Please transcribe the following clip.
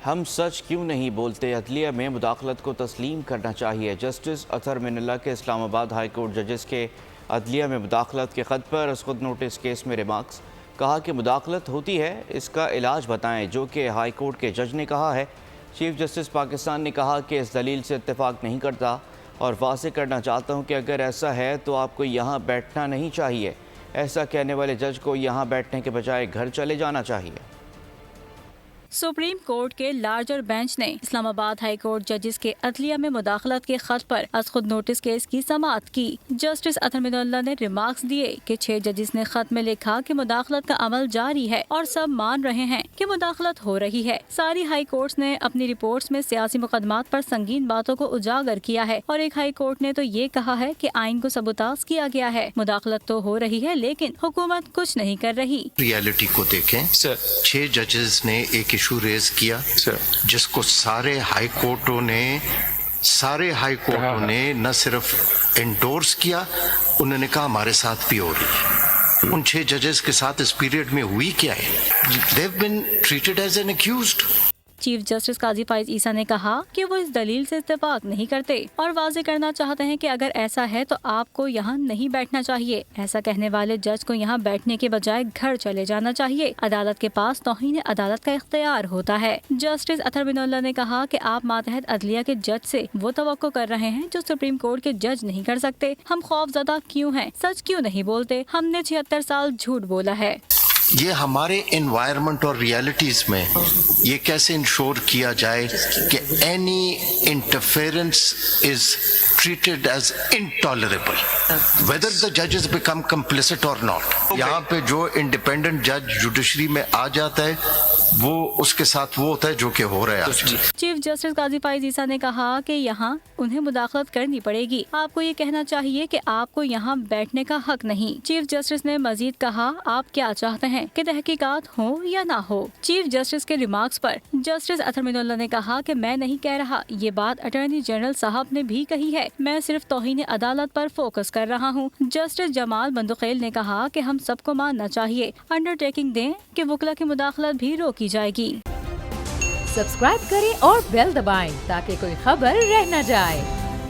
ہم سچ کیوں نہیں بولتے؟ عدلیہ میں مداخلت کو تسلیم کرنا چاہیے۔ جسٹس اطہر من اللہ کے اسلام آباد ہائی کورٹ ججز کے عدلیہ میں مداخلت کے خط پر از خود نوٹس کیس میں ریمارکس۔ کہا کہ مداخلت ہوتی ہے، اس کا علاج بتائیں، جو کہ ہائی کورٹ کے جج نے کہا ہے۔ چیف جسٹس پاکستان نے کہا کہ اس دلیل سے اتفاق نہیں کرتا اور واضح کرنا چاہتا ہوں کہ اگر ایسا ہے تو آپ کو یہاں بیٹھنا نہیں چاہیے۔ ایسا کہنے والے جج کو یہاں بیٹھنے کے بجائے گھر چلے جانا چاہیے۔ سپریم کورٹ کے لارجر بینچ نے اسلام آباد ہائی کورٹ ججز کے عدلیہ میں مداخلت کے خط پر از خود نوٹس کیس کی سماعت کی۔ جسٹس اطہر من اللہ نے ریمارکس دیے کہ 6 ججز نے خط میں لکھا کہ مداخلت کا عمل جاری ہے اور سب مان رہے ہیں کہ مداخلت ہو رہی ہے۔ ساری ہائی کورٹس نے اپنی رپورٹس میں سیاسی مقدمات پر سنگین باتوں کو اجاگر کیا ہے، اور ایک ہائی کورٹ نے تو یہ کہا ہے کہ آئین کو سبوتاژ کیا گیا ہے۔ مداخلت تو ہو رہی ہے لیکن حکومت کچھ نہیں کر رہی۔ ریالٹی کو دیکھیں، 6 ججز نے ایک ایشو ریز کیا جس کو سارے ہائی کورٹوں نے نہ صرف انڈورس کیا، انہوں نے کہا ہمارے ساتھ بھی ہو رہی ہے۔ ان 6 ججز کے ساتھ اس پیریڈ میں ہوئی کیا ہے؟ They've been treated as an accused۔ Chief justice قاضی فائز عیسیٰ نے کہا کہ وہ اس دلیل سے اتفاق نہیں کرتے اور واضح کرنا چاہتے ہیں کہ اگر ایسا ہے تو آپ کو یہاں نہیں بیٹھنا چاہیے۔ ایسا کہنے والے جج کو یہاں بیٹھنے کے بجائے گھر چلے جانا چاہیے۔ عدالت کے پاس توہین عدالت کا اختیار ہوتا ہے۔ جسٹس اطہر من اللہ نے کہا کہ آپ ماتحت عدلیہ کے جج سے وہ توقع کر رہے ہیں جو سپریم کورٹ کے جج نہیں کر سکتے۔ ہم خوفزدہ کیوں ہیں؟ سچ کیوں نہیں بولتے؟ ہم نے 76 سال جھوٹ بولا ہے۔ یہ ہمارے انوائرمنٹ اور ریالٹیز میں یہ کیسے انشور کیا جائے کہ any interference is treated as intolerable whether the judges become complicit or not۔ یہاں پہ جو انڈیپینڈنٹ جج جوڈیشری میں آ جاتا ہے وہ اس کے ساتھ وہ ہوتا ہے جو کہ ہو رہا ہے۔ چیف جسٹس قاضی فائز عیسیٰ نے کہا کہ یہاں انہیں مداخلت کرنی پڑے گی۔ آپ کو یہ کہنا چاہیے کہ آپ کو یہاں بیٹھنے کا حق نہیں۔ چیف جسٹس نے مزید کہا، آپ کیا چاہتے ہیں کہ تحقیقات ہوں یا نہ ہو؟ چیف جسٹس کے ریمارکس پر جسٹس اطہر من اللہ نے کہا کہ میں نہیں کہہ رہا، یہ بات اٹارنی جنرل صاحب نے بھی کہی ہے، میں صرف توہین عدالت پر فوکس کر رہا ہوں۔ جسٹس جمال بندخیل نے کہا کہ ہم سب کو ماننا چاہیے، انڈرٹیکنگ دیں کہ وکلا کی مداخلت بھی روکی جائے گی۔ سبسکرائب کریں اور بیل دبائیں تاکہ کوئی خبر رہ نہ جائے۔